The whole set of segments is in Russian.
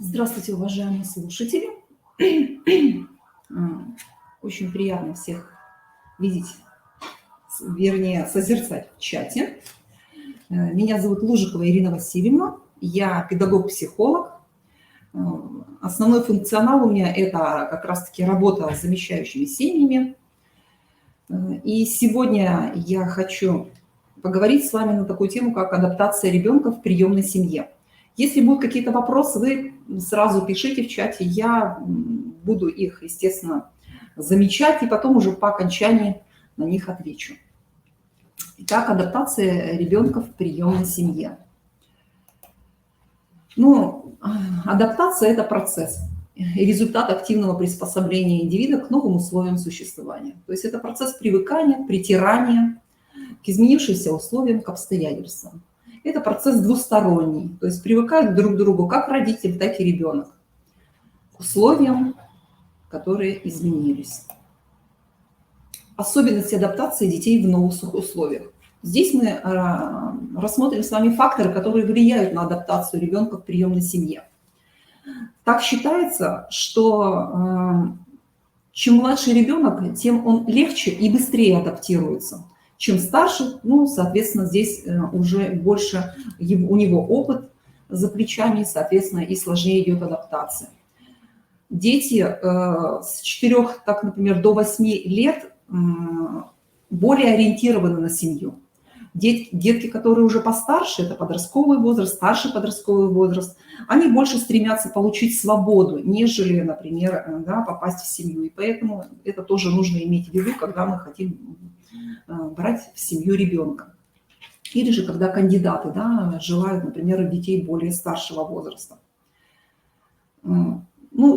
Здравствуйте, уважаемые слушатели. Очень приятно всех видеть, вернее, созерцать в чате. Меня зовут Лужикова Ирина Васильевна. Я педагог-психолог. Основной функционал у меня – это как раз-таки работа с замещающими семьями. И сегодня я хочу поговорить с вами на такую тему, как адаптация ребенка в приемной семье. Если будут какие-то вопросы, вы сразу пишите в чате, я буду их, естественно, замечать, и потом уже по окончании на них отвечу. Итак, адаптация ребенка в приемной семье. Адаптация – это процесс, результат активного приспособления индивида к новым условиям существования. То есть это процесс привыкания, притирания к изменившимся условиям, к обстоятельствам. Это процесс двусторонний, то есть привыкают друг к другу как родитель, так и ребенок к условиям, которые изменились. Особенности адаптации детей в новых условиях. Здесь мы рассмотрим с вами факторы, которые влияют на адаптацию ребенка в приемной семье. Так считается, что чем младше ребенок, тем он легче и быстрее адаптируется. Чем старше, соответственно, здесь уже больше у него опыт за плечами, соответственно, и сложнее идет адаптация. Дети с 4, так, например, до 8 лет более ориентированы на семью. Детки, которые уже постарше, это подростковый возраст, старший подростковый возраст, они больше стремятся получить свободу, нежели, например, попасть в семью. И поэтому это тоже нужно иметь в виду, когда мы хотим брать в семью ребенка. Или же когда кандидаты желают, например, детей более старшего возраста.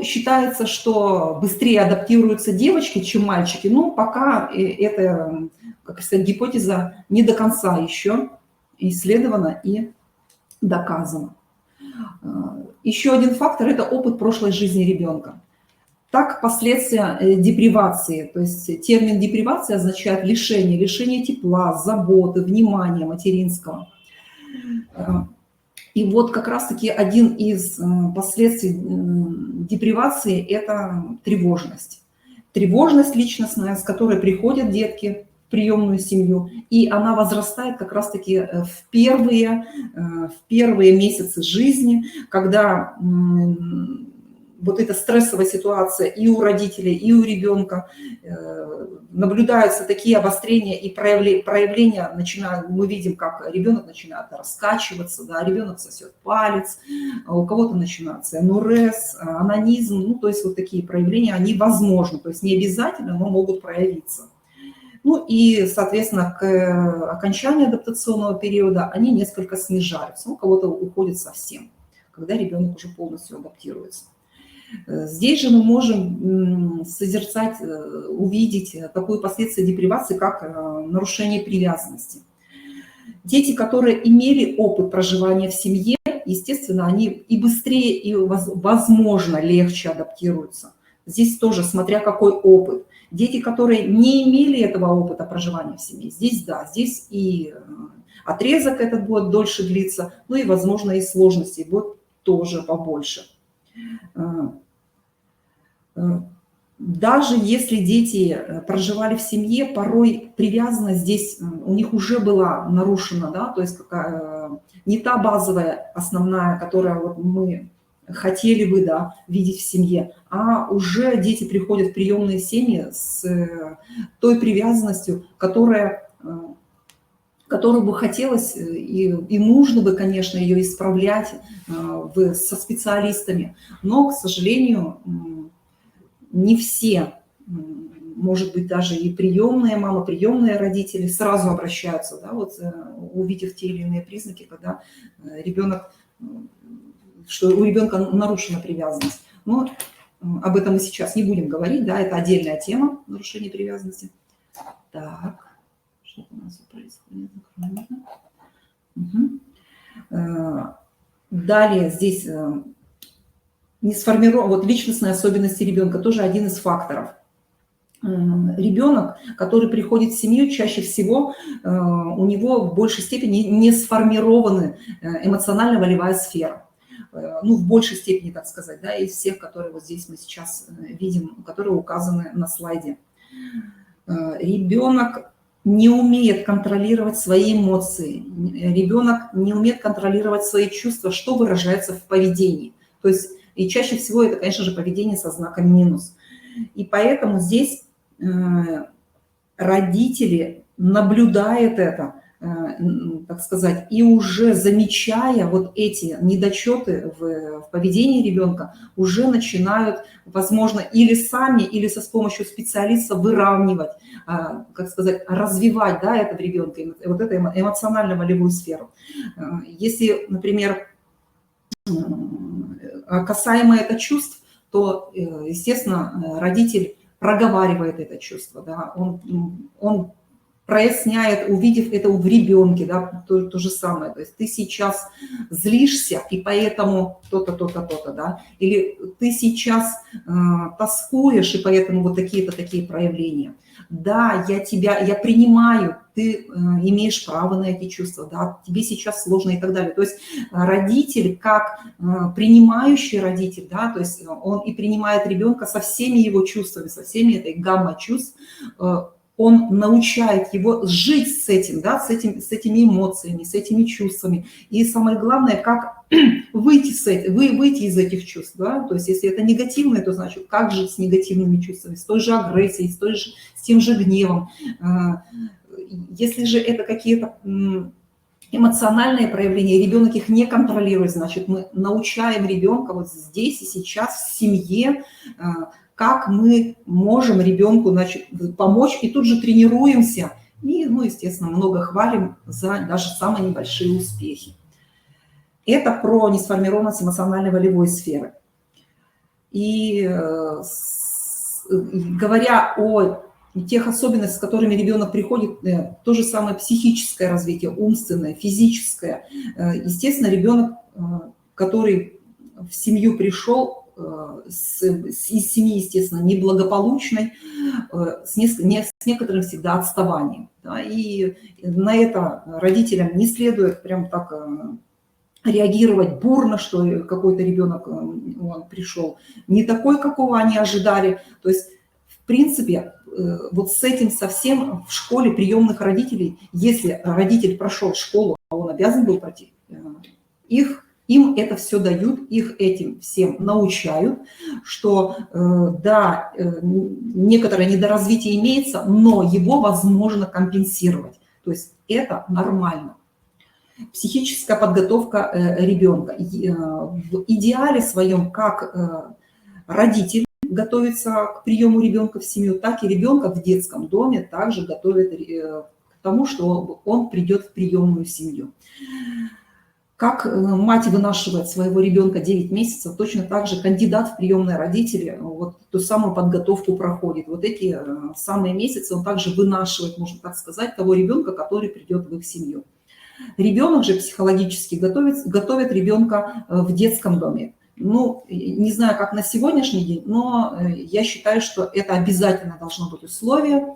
Считается, что быстрее адаптируются девочки, чем мальчики, но пока эта, гипотеза не до конца еще исследована и доказана. Еще один фактор – это опыт прошлой жизни ребенка. Так, последствия депривации, то есть термин депривация означает лишение тепла, заботы, внимания материнского. И вот как раз-таки один из последствий депривации – это тревожность. Тревожность личностная, с которой приходят детки в приемную семью, и она возрастает как раз-таки в первые месяцы жизни, когда вот эта стрессовая ситуация и у родителей, и у ребенка, наблюдаются такие обострения и проявления мы видим, как ребенок начинает раскачиваться, ребенок сосет палец, у кого-то начинается энурез, анонизм, то есть вот такие проявления, они возможны, то есть не обязательно, но могут проявиться. И, соответственно, к окончанию адаптационного периода они несколько снижаются, у кого-то уходит совсем, когда ребенок уже полностью адаптируется. Здесь же мы можем созерцать, увидеть такое последствие депривации, как нарушение привязанности. Дети, которые имели опыт проживания в семье, естественно, они и быстрее, и, возможно, легче адаптируются. Здесь тоже, смотря какой опыт. Дети, которые не имели этого опыта проживания в семье, здесь и отрезок этот будет дольше длиться, и, возможно, и сложностей будет тоже побольше. Даже если дети проживали в семье, порой привязанность здесь у них уже была нарушена, то есть не та базовая, основная, которую мы хотели бы видеть в семье, а уже дети приходят в приемные семьи с той привязанностью, которую бы хотелось и нужно бы, конечно, ее исправлять со специалистами. Но, к сожалению, не все, может быть, даже и приемные мамы, приемные родители сразу обращаются, увидев те или иные признаки, когда что у ребенка нарушена привязанность. Но об этом мы сейчас не будем говорить, это отдельная тема нарушения привязанности. Так. Что у нас происходит? Далее здесь не сформирован, личностные особенности ребенка тоже один из факторов. Ребенок, который приходит в семью, чаще всего у него в большей степени не сформирована эмоционально-волевая сфера. ну, в большей степени, так сказать, да, из всех, которые вот здесь мы сейчас видим, которые указаны на слайде. Ребенок не умеет контролировать свои эмоции, ребенок не умеет контролировать свои чувства, что выражается в поведении. То есть, и чаще всего это, конечно же, поведение со знаком минус. И поэтому здесь родители наблюдают это, так сказать, и уже замечая вот эти недочеты в поведении ребенка, уже начинают, возможно, или сами, или с помощью специалиста выравнивать, как сказать, развивать, да, это в ребенке, вот эту эмоционально-волевую сферу. Если, например, касаемо это чувств, то, естественно, родитель проговаривает это чувство, да, он проясняет, увидев это в ребенке, да, то же самое. То есть ты сейчас злишься, и поэтому то-то, то-то, то-то, да, или ты сейчас тоскуешь, и поэтому вот такие-то такие проявления. Да, я принимаю, ты имеешь право на эти чувства, да, тебе сейчас сложно и так далее. То есть родитель, как принимающий родитель, да, то есть он и принимает ребенка со всеми его чувствами, со всеми этой гаммой чувств, он научает его жить с этим, да, с этими эмоциями, с этими чувствами. И самое главное, как выйти из этих чувств. Да? То есть если это негативное, то значит, как жить с негативными чувствами, с той же агрессией, с тем же гневом. Если же это какие-то эмоциональные проявления, ребенок их не контролирует, значит, мы научаем ребенка вот здесь и сейчас в семье, как мы можем ребенку, значит, помочь, и тут же тренируемся, и, ну, естественно, много хвалим за даже самые небольшие успехи. Это про несформированность эмоционально-волевой сферы. И говоря о тех особенностях, с которыми ребенок приходит, то же самое психическое развитие, умственное, физическое. Естественно, ребенок, который в семью пришел, из семьи, естественно, неблагополучной, с некоторым всегда отставанием. Да, и на это родителям не следует прям так реагировать бурно, что какой-то ребенок он пришел не такой, какого они ожидали. То есть, в принципе, вот с этим совсем в школе приемных родителей, если родитель прошел школу, а он обязан был пройти, им это все дают, их этим всем научают, что да, некоторое недоразвитие имеется, но его возможно компенсировать. То есть это нормально. Психическая подготовка ребенка. В идеале своем, как родитель готовится к приему ребенка в семью, так и ребенка в детском доме также готовят к тому, что он придет в приемную семью. Как мать вынашивает своего ребенка 9 месяцев, точно так же кандидат в приемные родители вот ту самую подготовку проходит. Вот эти самые месяцы он также вынашивает, можно так сказать, того ребенка, который придет в их семью. Ребенок же психологически готовит ребенка в детском доме. Ну, не знаю, как на сегодняшний день, но я считаю, что это обязательно должно быть условие,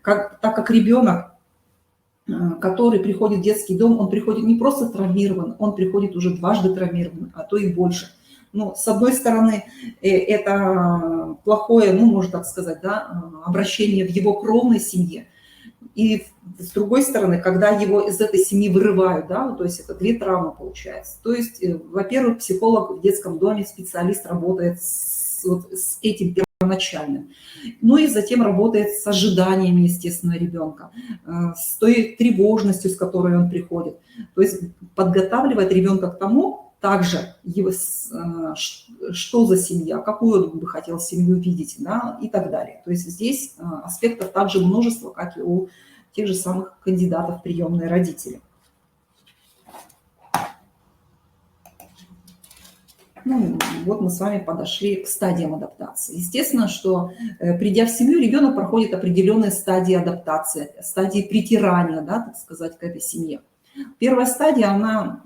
так как ребенок, который приходит в детский дом, он приходит не просто травмирован, он приходит уже дважды травмирован, а то и больше. Ну, с одной стороны, это плохое, ну, можно так сказать, да, обращение в его кровной семье. И с другой стороны, когда его из этой семьи вырывают, да, то есть это 2 травмы получается. То есть, во-первых, психолог в детском доме, специалист работает с этим первоначальным. Ну и затем работает с ожиданиями, естественно, ребенка, с той тревожностью, с которой он приходит. То есть подготавливает ребенка к тому, также его, что за семья, какую он бы хотел семью видеть, да, и так далее. То есть здесь аспектов также множество, как и у тех же самых кандидатов в приемные родители. Ну, вот мы с вами подошли к стадиям адаптации. Естественно, что придя в семью, ребенок проходит определенные стадии адаптации, стадии притирания, да, так сказать, к этой семье. Первая стадия, она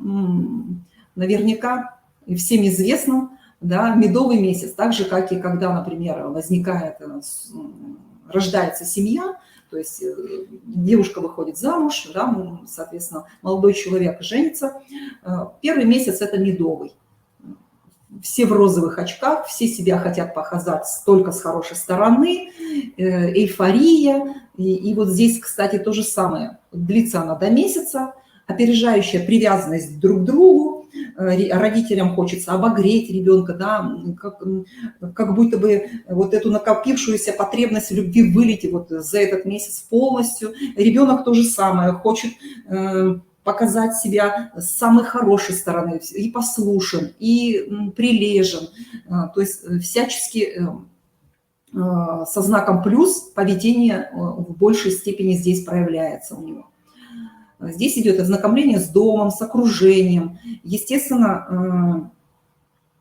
наверняка всем известна, да, медовый месяц, так же, как и когда, например, рождается семья, то есть девушка выходит замуж, да, соответственно, молодой человек женится. Первый месяц – это медовый. все в розовых очках, все себя хотят показать только с хорошей стороны, эйфория. И вот здесь, кстати, то же самое. Длится она до месяца, опережающая привязанность друг к другу, родителям хочется обогреть ребенка, да, как будто бы вот эту накопившуюся потребность в любви вылить вот за этот месяц полностью. Ребенок то же самое, хочет показать себя с самой хорошей стороны, и послушен, и прилежен, то есть всячески со знаком плюс поведение в большей степени здесь проявляется у него. Здесь идет ознакомление с домом, с окружением. Естественно,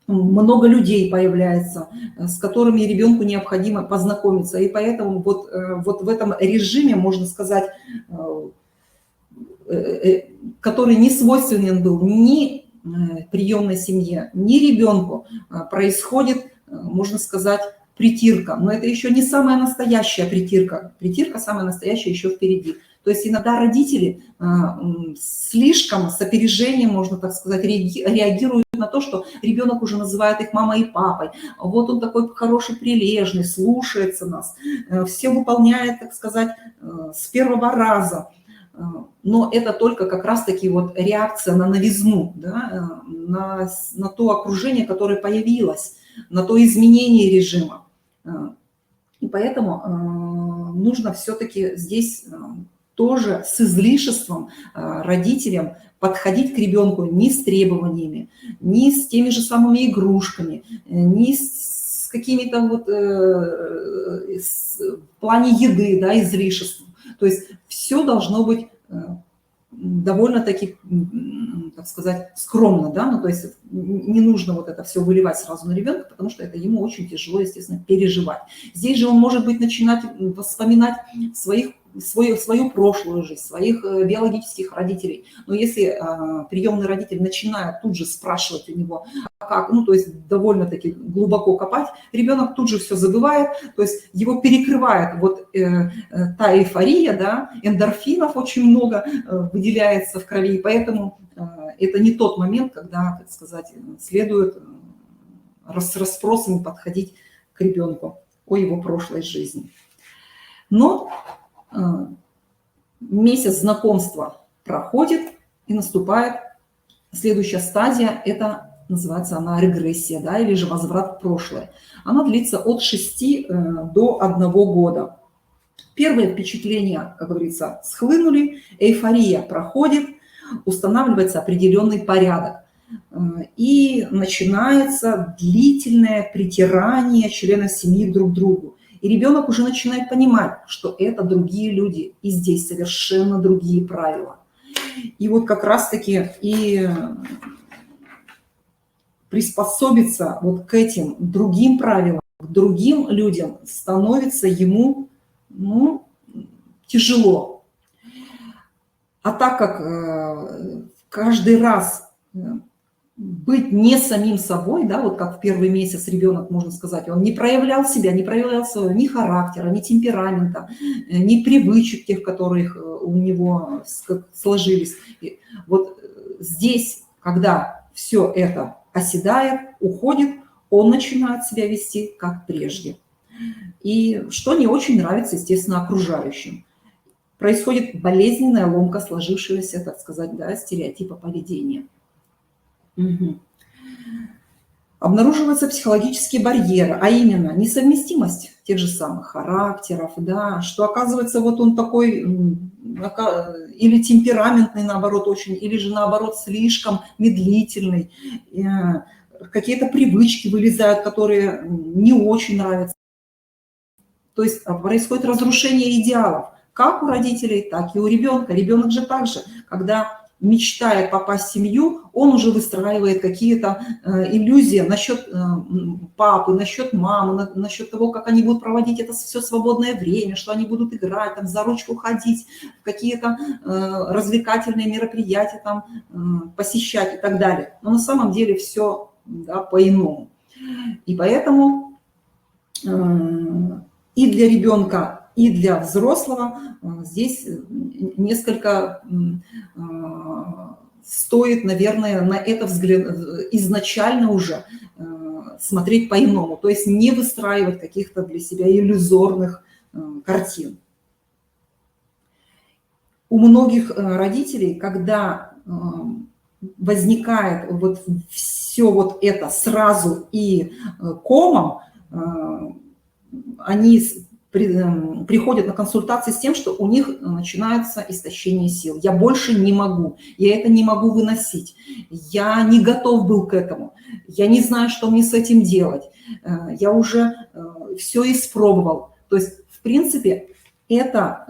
много людей появляется, с которыми ребенку необходимо познакомиться. И поэтому вот в этом режиме, можно сказать, который не свойственен был ни приемной семье, ни ребенку, происходит, можно сказать, притирка. Но это еще не самая настоящая притирка. Притирка самая настоящая еще впереди. То есть иногда родители слишком с опережением, можно так сказать, реагируют на то, что ребенок уже называет их мамой и папой. Вот он такой хороший, прилежный, слушается нас, все выполняет, так сказать, с первого раза. Но это только как раз-таки вот реакция на новизну, да, на то окружение, которое появилось, на то изменение режима. И поэтому нужно все-таки здесь тоже с излишеством родителям подходить к ребенку не с требованиями, не с теми же самыми игрушками, не с какими-то вот в плане еды, да, излишеством. То есть все должно быть довольно-таки, так сказать, скромно, да, ну, то есть не нужно вот это все выливать сразу на ребенка, потому что это ему очень тяжело, естественно, переживать. Здесь же он, может быть, начинать вспоминать свою прошлую жизнь, своих биологических родителей. Но если приемный родитель начинает тут же спрашивать у него, как, ну, то есть довольно-таки глубоко копать, ребенок тут же все забывает, то есть его перекрывает вот та эйфория, да, эндорфинов очень много выделяется в крови, и поэтому это не тот момент, когда, так сказать, следует с расспросами подходить к ребенку о его прошлой жизни. Но месяц знакомства проходит, и наступает следующая стадия, это называется она регрессия, да, или же возврат в прошлое. Она длится от 6 до 1 года. Первые впечатления, как говорится, схлынули, эйфория проходит, устанавливается определенный порядок. И начинается длительное притирание членов семьи друг к другу. И ребенок уже начинает понимать, что это другие люди, и здесь совершенно другие правила. И вот как раз-таки и приспособиться вот к этим другим правилам, к другим людям становится ему, ну, тяжело. А так как каждый раз быть не самим собой, да, вот как в первый месяц ребенок, можно сказать, он не проявлял себя, не проявлял своего ни характера, ни темперамента, ни привычек тех, которых у него сложились. И вот здесь, когда все это оседает, уходит, он начинает себя вести как прежде. И что не очень нравится, естественно, окружающим. Происходит болезненная ломка сложившегося, так сказать, да, стереотипа поведения. Угу. Обнаруживаются психологические барьеры, а именно несовместимость тех же самых характеров, да, что оказывается вот он такой или темпераментный, наоборот, очень, или же наоборот слишком медлительный, какие-то привычки вылезают, которые не очень нравятся. То есть происходит разрушение идеалов, как у родителей, так и у ребенка. Ребенок же также, когда мечтает попасть в семью, он уже выстраивает какие-то иллюзии насчет папы, насчет мамы, насчет того, как они будут проводить это все свободное время, что они будут играть, там, за ручку ходить, какие-то развлекательные мероприятия там, посещать и так далее. Но на самом деле все, да, по-иному. И поэтому и для ребенка, и для взрослого здесь несколько стоит, наверное, на это взгляд изначально уже смотреть по-иному, то есть не выстраивать каких-то для себя иллюзорных картин. У многих родителей, когда возникает вот все вот это сразу и комом, они приходят на консультации с тем, что у них начинается истощение сил. Я больше не могу, я это не могу выносить, я не готов был к этому, я не знаю, что мне с этим делать, я уже все испробовал. То есть, в принципе, это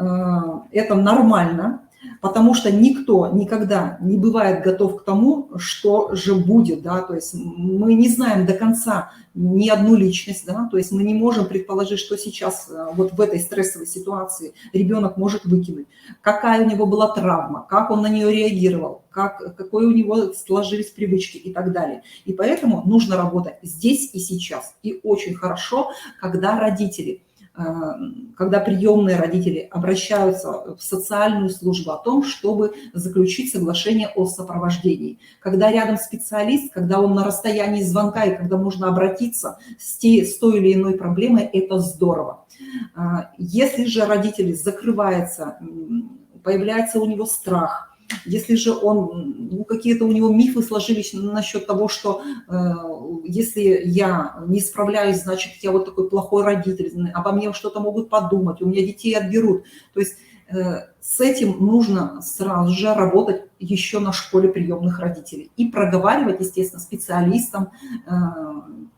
нормально, потому что никто никогда не бывает готов к тому, что же будет, да, то есть мы не знаем до конца ни одну личность, да, то есть мы не можем предположить, что сейчас вот в этой стрессовой ситуации ребенок может выкинуть, какая у него была травма, как он на нее реагировал, какой у него сложились привычки и так далее. И поэтому нужно работать здесь и сейчас. И очень хорошо, когда родители, когда приемные родители обращаются в социальную службу о том, чтобы заключить соглашение о сопровождении. Когда рядом специалист, когда он на расстоянии звонка и когда можно обратиться с той или иной проблемой, это здорово. Если же родители закрываются, появляется у него страх, если же он, какие-то у него мифы сложились насчет того, что если я не справляюсь, значит, я вот такой плохой родитель, обо мне что-то могут подумать, у меня детей отберут. То есть с этим нужно сразу же работать еще на школе приемных родителей и проговаривать, естественно, специалистам,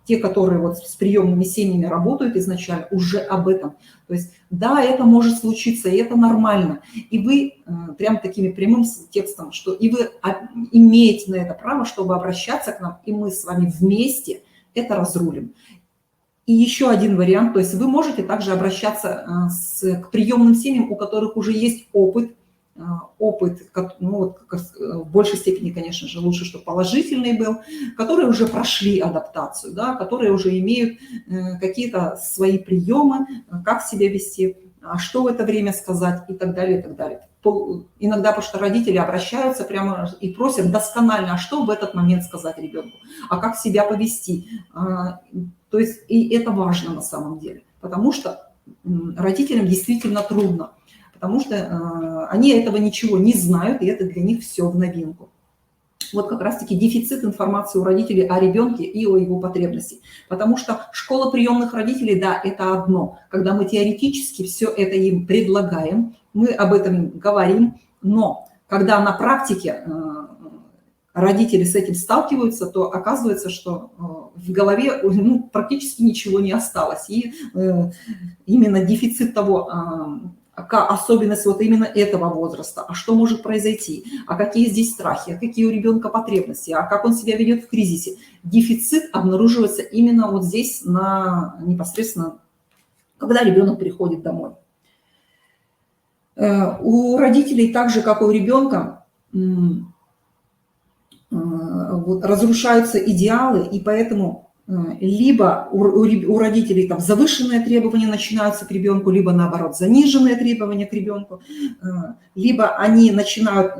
те, которые вот с приемными семьями работают изначально, уже об этом. То есть да, это может случиться, и это нормально. И вы прям такими прямым текстом, что и вы имеете на это право, чтобы обращаться к нам, и мы с вами вместе это разрулим. И еще один вариант, то есть вы можете также обращаться к приемным семьям, у которых уже есть опыт, ну, вот, в большей степени, конечно же, лучше, чтобы положительный был, которые уже прошли адаптацию, да, которые уже имеют какие-то свои приемы, как себя вести, что в это время сказать и так далее, и так далее. Иногда, потому что родители обращаются прямо и просят досконально, а что в этот момент сказать ребенку, а как себя повести. То есть и это важно на самом деле, потому что родителям действительно трудно, потому что они этого ничего не знают, и это для них все в новинку. Вот как раз-таки дефицит информации у родителей о ребенке и о его потребностях. Потому что школа приемных родителей, да, это одно. Когда мы теоретически все это им предлагаем, мы об этом говорим, но когда на практике родители с этим сталкиваются, то оказывается, что в голове практически ничего не осталось. И именно дефицит того, особенность вот именно этого возраста, а что может произойти, а какие здесь страхи, а какие у ребенка потребности, а как он себя ведет в кризисе. Дефицит обнаруживается именно вот здесь, непосредственно, когда ребенок приходит домой. У родителей, так же, как и у ребенка, вот, разрушаются идеалы, и поэтому либо у родителей там завышенные требования начинаются к ребенку, либо наоборот заниженные требования к ребенку, либо они начинают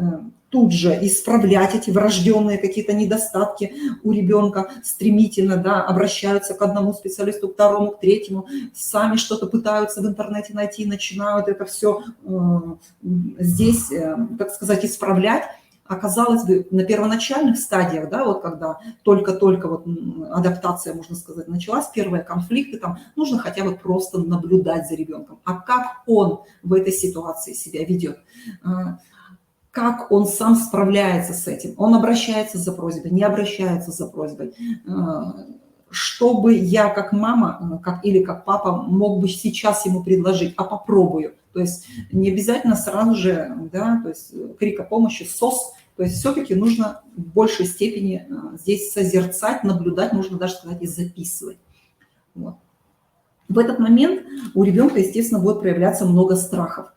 тут же исправлять эти врожденные какие-то недостатки у ребенка стремительно, да, обращаются к одному специалисту, к второму, к третьему, сами что-то пытаются в интернете найти, начинают это все здесь, так сказать, исправлять. А казалось бы, на первоначальных стадиях, да, вот когда только-только вот адаптация, можно сказать, началась, первые конфликты, там нужно хотя бы просто наблюдать за ребенком. А как он в этой ситуации себя ведет? Как он сам справляется с этим? Он обращается за просьбой, не обращается за просьбой? Чтобы я как мама или как папа мог бы сейчас ему предложить, а попробую. То есть не обязательно сразу же, да, то есть крик о помощи, СОС. То есть все-таки нужно в большей степени здесь созерцать, наблюдать, можно даже сказать, и записывать. Вот. В этот момент у ребенка, естественно, будет проявляться много страхов.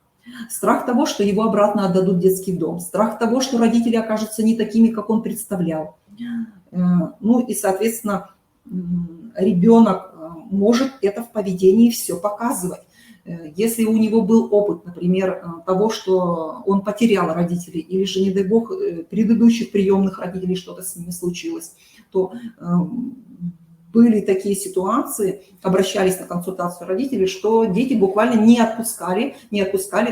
Страх того, что его обратно отдадут в детский дом. Страх того, что родители окажутся не такими, как он представлял. Ну и, соответственно, ребенок может это в поведении все показывать. Если у него был опыт, например, того, что он потерял родителей, или же, не дай бог, предыдущих приемных родителей что-то с ними случилось, то были такие ситуации, обращались на консультацию родителей, что дети буквально не отпускали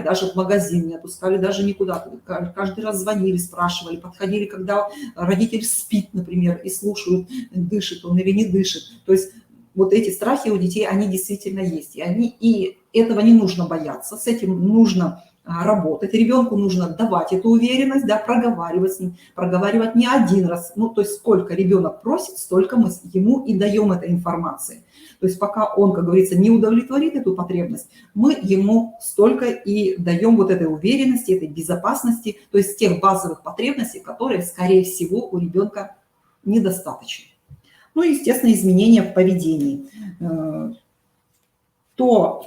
даже в магазин, не отпускали даже никуда. Каждый раз звонили, спрашивали, подходили, когда родитель спит, например, и слушают, дышит он или не дышит. То есть вот эти страхи у детей, они действительно есть. И этого не нужно бояться, с этим нужно работать. Ребенку нужно давать эту уверенность, да, проговаривать с ним, проговаривать не один раз. Ну, то есть сколько ребенок просит, столько мы ему и даем этой информации. То есть пока он, как говорится, не удовлетворит эту потребность, мы ему столько и даем вот этой уверенности, этой безопасности, то есть тех базовых потребностей, которые, скорее всего, у ребенка недостаточно. Ну и, естественно, изменения в поведении. То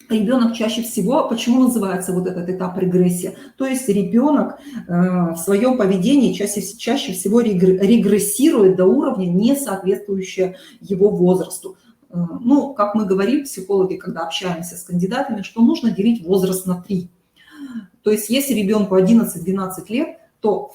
ребенок чаще всего, почему называется вот этот этап регрессия? То есть ребенок в своем поведении чаще всего регрессирует до уровня, не соответствующего его возрасту. Ну, как мы говорим, психологи, когда общаемся с кандидатами, что нужно делить возраст на 3. То есть если ребенку 11-12 лет, то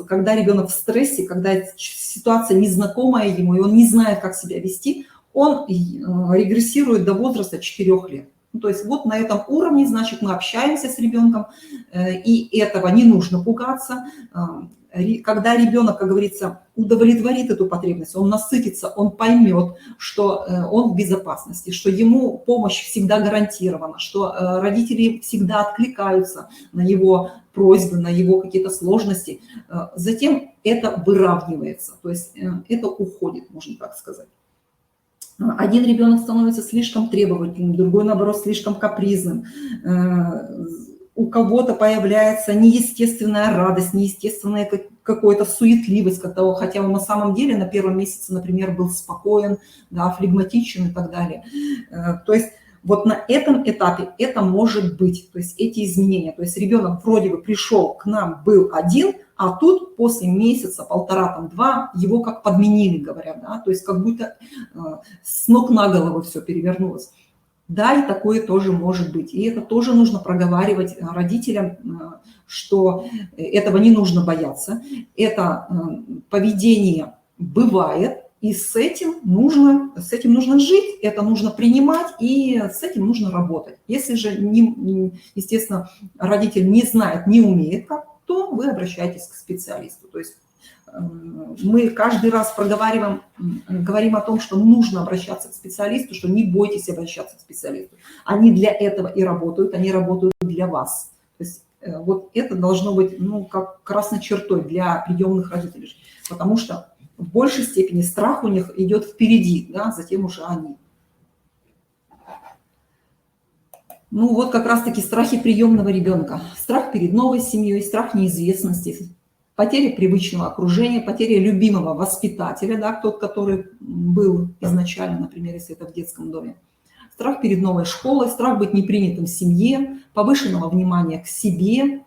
когда ребенок в стрессе, когда ситуация незнакомая ему, и он не знает, как себя вести, он регрессирует до возраста 4 лет. Ну, то есть вот на этом уровне, значит, мы общаемся с ребенком, и этого не нужно пугаться. Когда ребенок, как говорится, удовлетворит эту потребность, он насытится, он поймет, что он в безопасности, что ему помощь всегда гарантирована, что родители всегда откликаются на его просьбы, на его какие-то сложности. Затем это выравнивается, то есть это уходит, можно так сказать. Один ребенок становится слишком требовательным, другой, наоборот, слишком капризным. У кого-то появляется неестественная радость, неестественная какая-то суетливость, хотя он на самом деле на первом месяце, например, был спокоен, да, флегматичен и так далее. То есть вот на этом этапе это может быть, то есть эти изменения. То есть ребенок вроде бы пришел к нам, был один, а тут после месяца, полтора, там, 2 его как подменили, говорят, да, то есть как будто с ног на голову все перевернулось. Да, и такое тоже может быть. И это тоже нужно проговаривать родителям, что этого не нужно бояться. Это поведение бывает, и с этим нужно жить, это нужно принимать, и с этим нужно работать. Если же, естественно, родитель не знает, не умеет как, то вы обращаетесь к специалисту. То есть мы каждый раз говорим о том, что нужно обращаться к специалисту, что не бойтесь обращаться к специалисту. Они для этого и работают, они работают для вас. То есть вот это должно быть, ну, как красной чертой для приемных родителей, потому что в большей степени страх у них идет впереди, да, затем уже они. Ну вот как раз-таки страхи приемного ребенка. Страх перед новой семьей, страх неизвестности, потеря привычного окружения, потеря любимого воспитателя, да, тот, который был изначально, например, если это в детском доме. Страх перед новой школой, страх быть непринятым в семье, повышенного внимания к себе,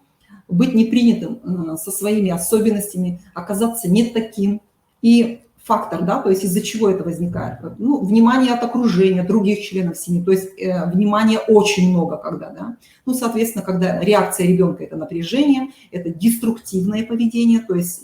быть непринятым со своими особенностями, оказаться не таким. И фактор, да, то есть из-за чего это возникает? Ну, внимание от окружения, других членов семьи, то есть внимания очень много когда, да. Ну, соответственно, когда реакция ребенка – это напряжение, это деструктивное поведение, то есть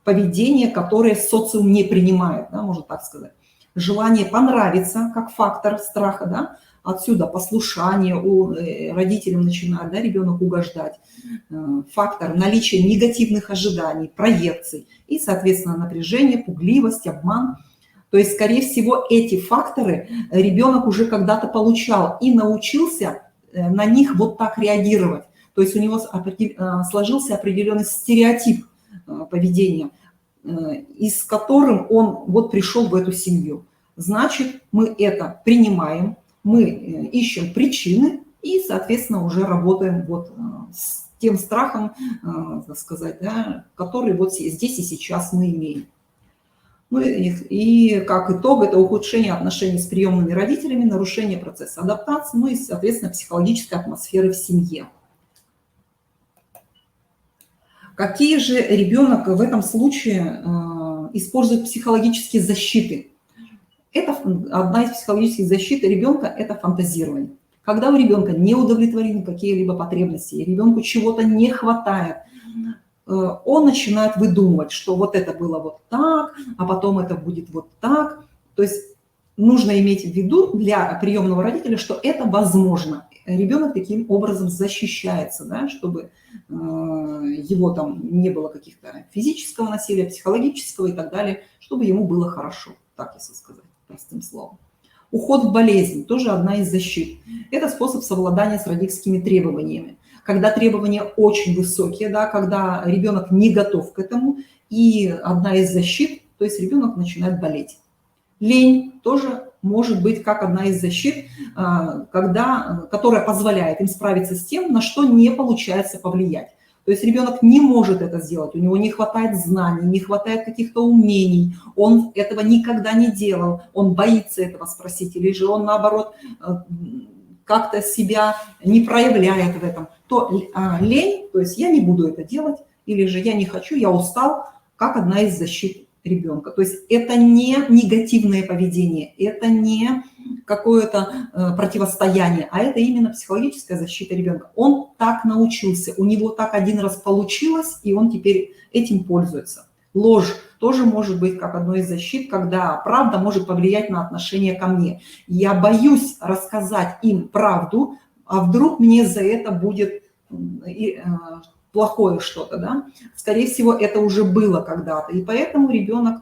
поведение, которое социум не принимает, да, можно так сказать. Желание понравиться как фактор страха, да, отсюда послушание у родителям начинает, да, ребенок угождать. Фактор наличия негативных ожиданий, проекций и, соответственно, напряжение, пугливость, обман. То есть, скорее всего, эти факторы ребенок уже когда-то получал и научился на них вот так реагировать. То есть у него сложился определенный стереотип поведения, и с которым он вот пришел в эту семью. Значит, мы это принимаем, мы ищем причины и, соответственно, уже работаем вот с тем страхом, так сказать, да, который вот здесь и сейчас мы имеем. Ну и как итог, это ухудшение отношений с приемными родителями, нарушение процесса адаптации, ну и, соответственно, психологической атмосферы в семье. Какие же ребенок в этом случае использует психологические защиты? Это одна из психологических защит ребенка – это фантазирование. Когда у ребенка не удовлетворены какие-либо потребности, и ребенку чего-то не хватает, он начинает выдумывать, что вот это было вот так, а потом это будет вот так. То есть нужно иметь в виду для приемного родителя, что это возможно. Ребенок таким образом защищается, да, чтобы его там не было каких-то физического насилия, психологического и так далее, чтобы ему было хорошо, так если сказать простым словом. Уход в болезнь – тоже одна из защит. Это способ совладания с родительскими требованиями. Когда требования очень высокие, да, когда ребенок не готов к этому, и одна из защит, то есть ребенок начинает болеть. Лень тоже может быть как одна из защит, которая позволяет им справиться с тем, на что не получается повлиять. То есть ребенок не может это сделать, у него не хватает знаний, не хватает каких-то умений, он этого никогда не делал, он боится этого спросить, или же он, наоборот, как-то себя не проявляет в этом, то лень, то есть я не буду это делать, или же я не хочу, я устал, как одна из защит ребенка. То есть это не негативное поведение, это не какое-то противостояние, а это именно психологическая защита ребенка. Он так научился, у него так один раз получилось, и он теперь этим пользуется. Ложь тоже может быть как одной из защит, когда правда может повлиять на отношение ко мне. Я боюсь рассказать им правду, а вдруг мне за это будет плохое что-то, да? Скорее всего, это уже было когда-то, и поэтому ребенок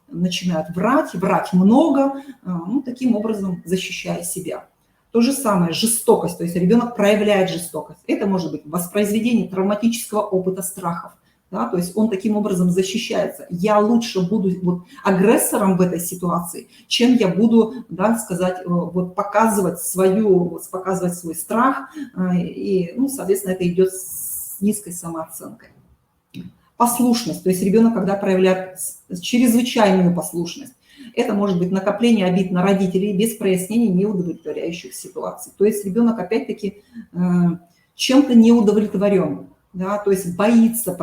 начинает врать много, ну, таким образом защищая себя. То же самое жестокость, то есть ребенок проявляет жестокость. Это может быть воспроизведение травматического опыта страхов, да? То есть он таким образом защищается. Я лучше буду вот агрессором в этой ситуации, чем я буду, да, сказать, вот показывать свой страх, и, ну, соответственно, это идет с низкой самооценкой. Послушность, то есть ребенок, когда проявляет чрезвычайную послушность, это может быть накопление обид на родителей без прояснения неудовлетворяющих ситуаций. То есть ребенок опять-таки чем-то не удовлетворен, да, то есть боится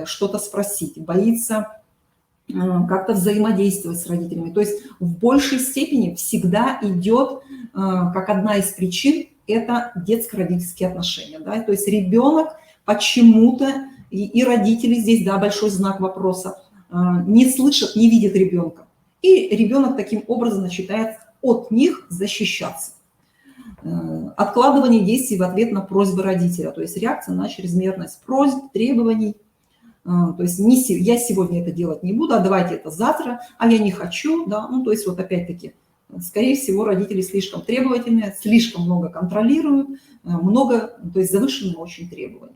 что-то спросить, боится как-то взаимодействовать с родителями. То есть в большей степени всегда идет, как одна из причин, это детско-родительские отношения. Да? То есть ребенок почему-то, и родители здесь, да, большой знак вопроса, не слышат, не видят ребенка. И ребенок таким образом начинает от них защищаться. Откладывание действий в ответ на просьбы родителя, то есть реакция на чрезмерность просьб, требований. То есть я сегодня это делать не буду, а давайте это завтра, а я не хочу. Да? Ну, то есть вот опять-таки, скорее всего, родители слишком требовательные, слишком много контролируют, то есть завышенные очень требования.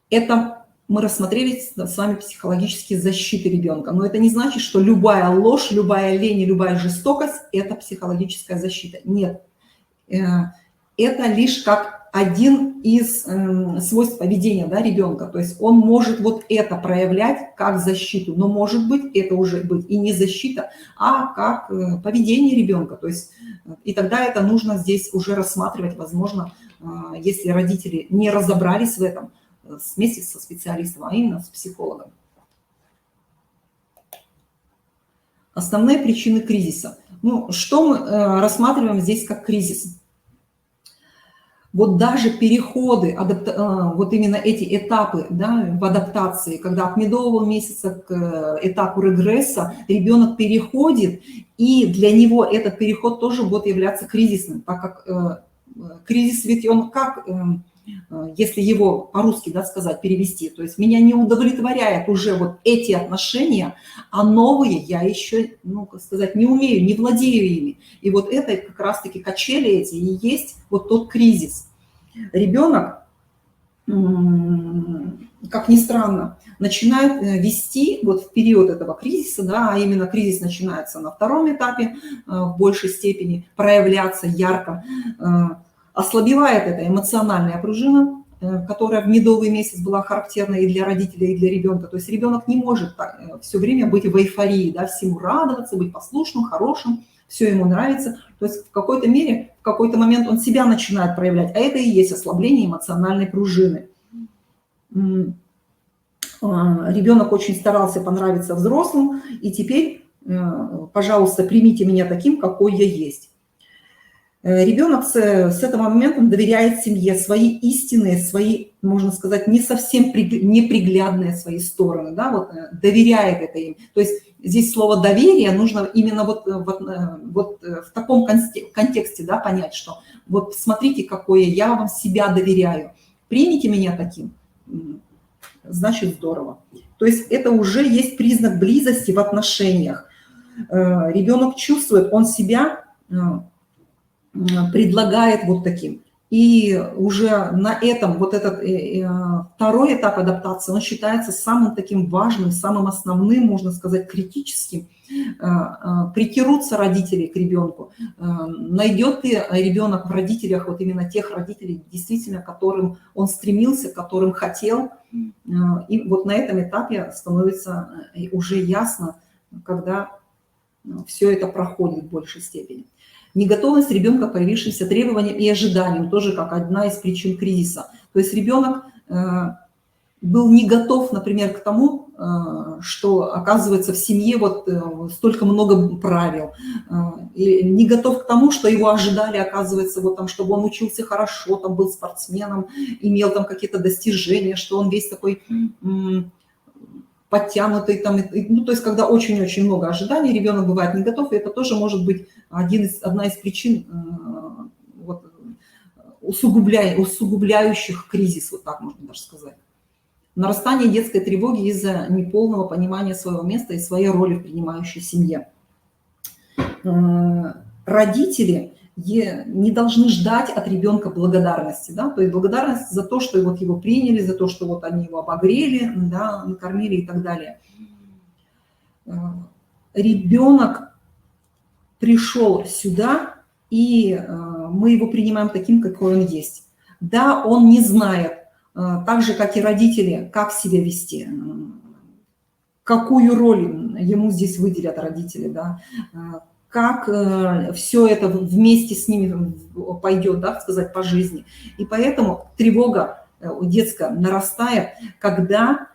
Это мы рассмотрели с вами психологические защиты ребенка. Но это не значит, что любая ложь, любая лень и любая жестокость – это психологическая защита. Нет. Это лишь как один из свойств поведения, да, ребенка. То есть он может вот это проявлять как защиту, но может быть это уже быть и не защита, а как поведение ребенка. То есть, и тогда это нужно здесь уже рассматривать, возможно, если родители не разобрались в этом, вместе со специалистом, а именно с психологом. Основные причины кризиса. Ну, что мы рассматриваем здесь как кризис? Вот даже переходы, вот именно эти этапы, да, в адаптации, когда от медового месяца к этапу регресса ребенок переходит, и для него этот переход тоже будет являться кризисным, так как кризис ведь он как... если его по-русски, да, сказать, перевести, то есть меня не удовлетворяют уже вот эти отношения, а новые я еще, ну, как сказать, не умею, не владею ими. И вот это как раз-таки качели эти и есть вот тот кризис. Ребенок, как ни странно, начинает вести вот в период этого кризиса, да, а именно кризис начинается на втором этапе в большей степени, проявляться ярко, ослабевает эта эмоциональная пружина, которая в медовый месяц была характерна и для родителей, и для ребенка. То есть ребенок не может все время быть в эйфории, да, всему радоваться, быть послушным, хорошим, все ему нравится. То есть в какой-то мере, в какой-то момент он себя начинает проявлять, а это и есть ослабление эмоциональной пружины. Ребенок очень старался понравиться взрослым, и теперь пожалуйста, примите меня таким, какой я есть. Ребенок с этого момента доверяет семье свои истинные, свои, можно сказать, не совсем неприглядные свои стороны, да, вот доверяет это им. То есть здесь слово доверие нужно именно вот в таком контексте, да, понять, что вот смотрите, какое я вам себя доверяю, примите меня таким, значит здорово. То есть это уже есть признак близости в отношениях. Ребенок чувствует, он себя предлагает вот таким. И уже на этом вот этот второй этап адаптации, он считается самым таким важным, самым основным, можно сказать, критическим. Притянутся родители к ребенку, найдет ли ребенок в родителях вот именно тех родителей, действительно, к которым он стремился, к которым хотел. И вот на этом этапе становится уже ясно, когда все это проходит в большей степени. Неготовность ребенка к появившимся требованиям и ожиданиям, тоже как одна из причин кризиса. То есть ребенок был не готов, например, к тому, что оказывается в семье вот столько много правил, и не готов к тому, что его ожидали, оказывается, вот там, чтобы он учился хорошо, там был спортсменом, имел там какие-то достижения, что он весь такой подтянутый, там, ну, то есть когда очень-очень много ожиданий, ребенок бывает не готов, и это тоже может быть одна из причин вот, усугубляющих кризис, вот так можно даже сказать. Нарастание детской тревоги из-за неполного понимания своего места и своей роли в принимающей семье. Родители не должны ждать от ребенка благодарности, да, то есть благодарность за то, что вот его приняли, за то, что вот они его обогрели, да, накормили и так далее. Ребенок пришел сюда, и мы его принимаем таким, какой он есть. Да, он не знает, так же, как и родители, как себя вести, какую роль ему здесь выделят родители, да, как все это вместе с ними пойдет, да, сказать, по жизни. И поэтому тревога детская нарастает, когда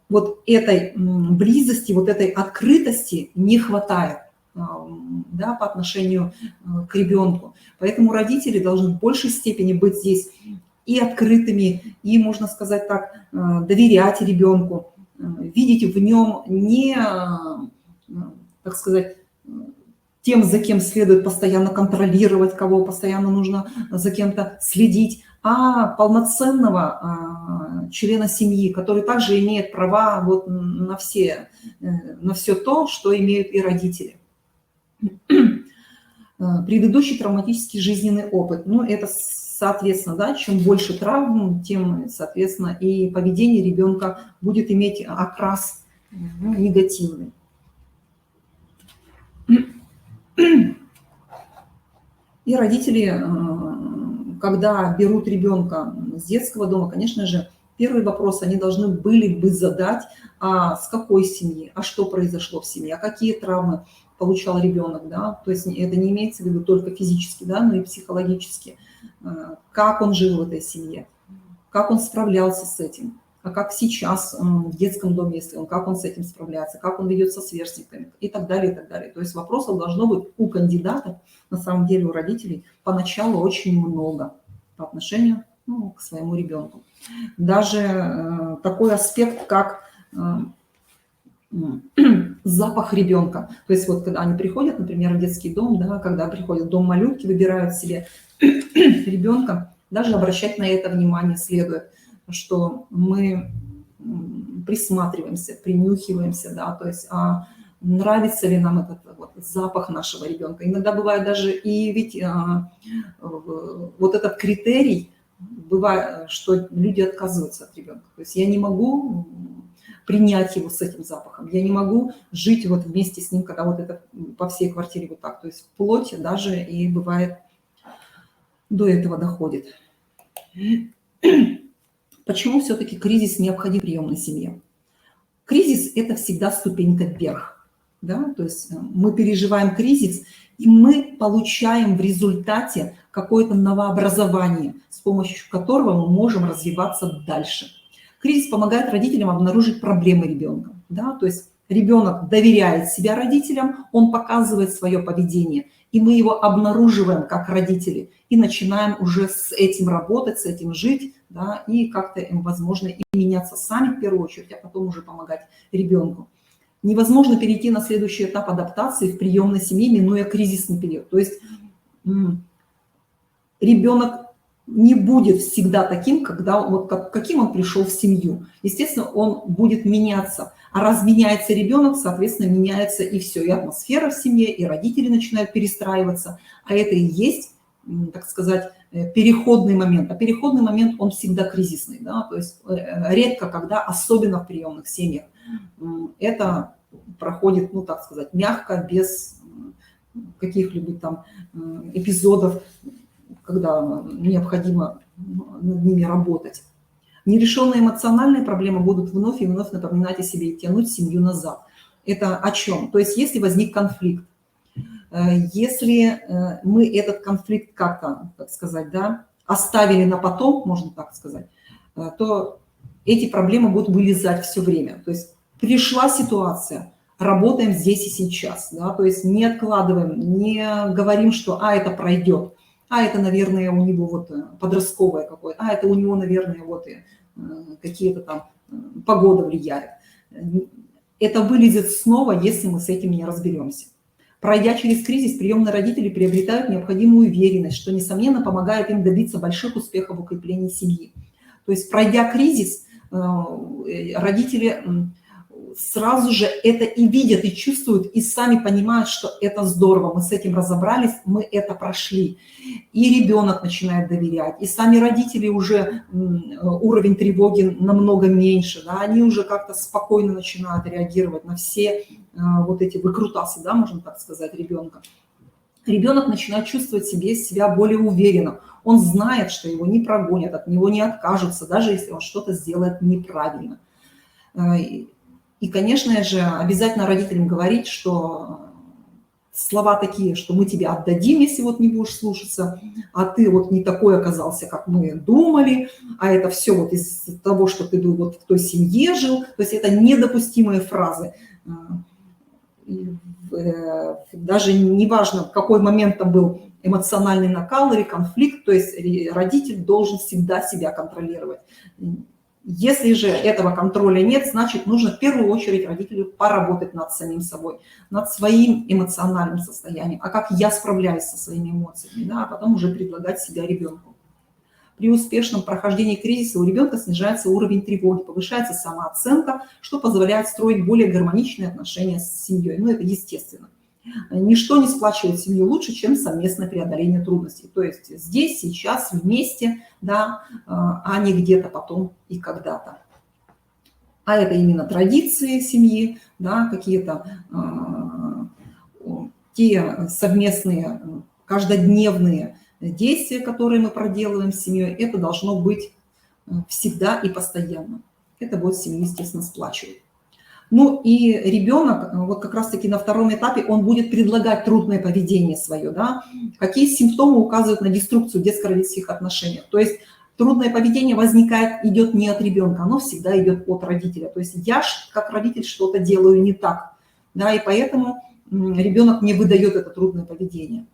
вот этой близости, вот этой открытости не хватает, да, по отношению к ребенку. Поэтому родители должны в большей степени быть здесь и открытыми, и, можно сказать так, доверять ребенку, видеть в нем не, так сказать, тем, за кем следует постоянно контролировать, кого постоянно нужно за кем-то следить, а полноценного члена семьи, который также имеет права вот на все то, что имеют и родители. Предыдущий травматический жизненный опыт. Ну, это, соответственно, да, чем больше травм, тем, соответственно, и поведение ребенка будет иметь окрас негативный. И родители, когда берут ребенка с детского дома, конечно же, первый вопрос они должны были бы задать, а с какой семьи, а что произошло в семье, а какие травмы получал ребенок, да, то есть это не имеется в виду только физически, да, но и психологически, как он жил в этой семье, как он справлялся с этим, а как сейчас в детском доме, если он, как он с этим справляется, как он ведет со сверстниками и так далее, и так далее. То есть вопросов должно быть у кандидатов, на самом деле у родителей, поначалу очень много по отношению к своему ребенку. Даже такой аспект, как запах ребенка. То есть вот когда они приходят, например, в детский дом, да, когда приходят в дом малютки, выбирают себе ребенка, даже обращать на это внимание следует, что мы присматриваемся, принюхиваемся, да, то есть нравится ли нам этот вот запах нашего ребенка. Иногда бывает даже и ведь вот этот критерий, бывает, что люди отказываются от ребенка. То есть я не могу принять его с этим запахом, я не могу жить вот вместе с ним, когда вот это по всей квартире вот так. То есть вплоть даже и бывает до этого доходит. Почему все-таки кризис необходим в приемной семье? Кризис – это всегда ступенька вверх. Да? То есть мы переживаем кризис, и мы получаем в результате какое-то новообразование, с помощью которого мы можем развиваться дальше. Кризис помогает родителям обнаружить проблемы ребенка. Да? То есть Ребенок доверяет себя родителям, он показывает свое поведение, и мы его обнаруживаем как родители и начинаем уже с этим работать, с этим жить, да, и как-то, возможно, и меняться сами в первую очередь, а потом уже помогать ребенку. Невозможно перейти на следующий этап адаптации в приемной семье, минуя кризисный период. То есть ребенок не будет всегда таким, каким он пришел в семью. Естественно, он будет меняться. А раз меняется ребенок, соответственно, меняется и все. И атмосфера в семье, и родители начинают перестраиваться. А это и есть, так сказать, переходный момент. А переходный момент, он всегда кризисный. Да? То есть редко, когда, особенно в приемных семьях, это проходит, ну, так сказать, мягко, без каких-либо там эпизодов, когда необходимо над ними работать. Нерешенные эмоциональные проблемы будут вновь и вновь напоминать о себе и тянуть семью назад. Это о чем? То есть если возник конфликт, если мы этот конфликт как-то, так сказать, да, оставили на потом, можно так сказать, то эти проблемы будут вылезать все время. То есть пришла ситуация, работаем здесь и сейчас, да, то есть не откладываем, не говорим, что это пройдет, это, наверное, у него вот подростковое какое-то, это у него, наверное, вот какие-то там погода влияет. Это вылезет снова, если мы с этим не разберемся. Пройдя через кризис, приемные родители приобретают необходимую уверенность, что, несомненно, помогает им добиться больших успехов в укреплении семьи. То есть, пройдя кризис, родители сразу же это и видят, и чувствуют, и сами понимают, что это здорово, мы с этим разобрались, мы это прошли. И ребенок начинает доверять, и сами родители уже уровень тревоги намного меньше, да, они уже как-то спокойно начинают реагировать на все вот эти выкрутасы, да, можно так сказать, ребенка. Ребенок начинает чувствовать себя более уверенно. Он знает, что его не прогонят, от него не откажутся, даже если он что-то сделает неправильно. И, конечно же, обязательно родителям говорить, что слова такие, что мы тебя отдадим, если вот не будешь слушаться, а ты вот не такой оказался, как мы думали, а это все вот из-за того, что ты был вот в той семье жил. То есть это недопустимые фразы. Даже неважно, в какой момент там был эмоциональный накал или конфликт, то есть родитель должен всегда себя контролировать. Если же этого контроля нет, значит, нужно в первую очередь родителю поработать над самим собой, над своим эмоциональным состоянием, а как я справляюсь со своими эмоциями, да, а потом уже предлагать себя ребенку. При успешном прохождении кризиса у ребенка снижается уровень тревоги, повышается самооценка, что позволяет строить более гармоничные отношения с семьей. Ну, это естественно. Ничто не сплачивает семью лучше, чем совместное преодоление трудностей. То есть здесь, сейчас, вместе, да, а не где-то потом и когда-то. А это именно традиции семьи, да, какие-то те совместные каждодневные действия, которые мы проделываем с семьей. Это должно быть всегда и постоянно. Это будет семью, естественно, сплачивать. Ну и ребенок, вот как раз-таки на втором этапе, он будет предлагать трудное поведение свое, да, какие симптомы указывают на деструкцию детско-родительских отношений. То есть трудное поведение возникает, идет не от ребенка, оно всегда идет от родителя. То есть я как родитель что-то делаю не так, да, и поэтому ребенок не выдает это трудное поведение.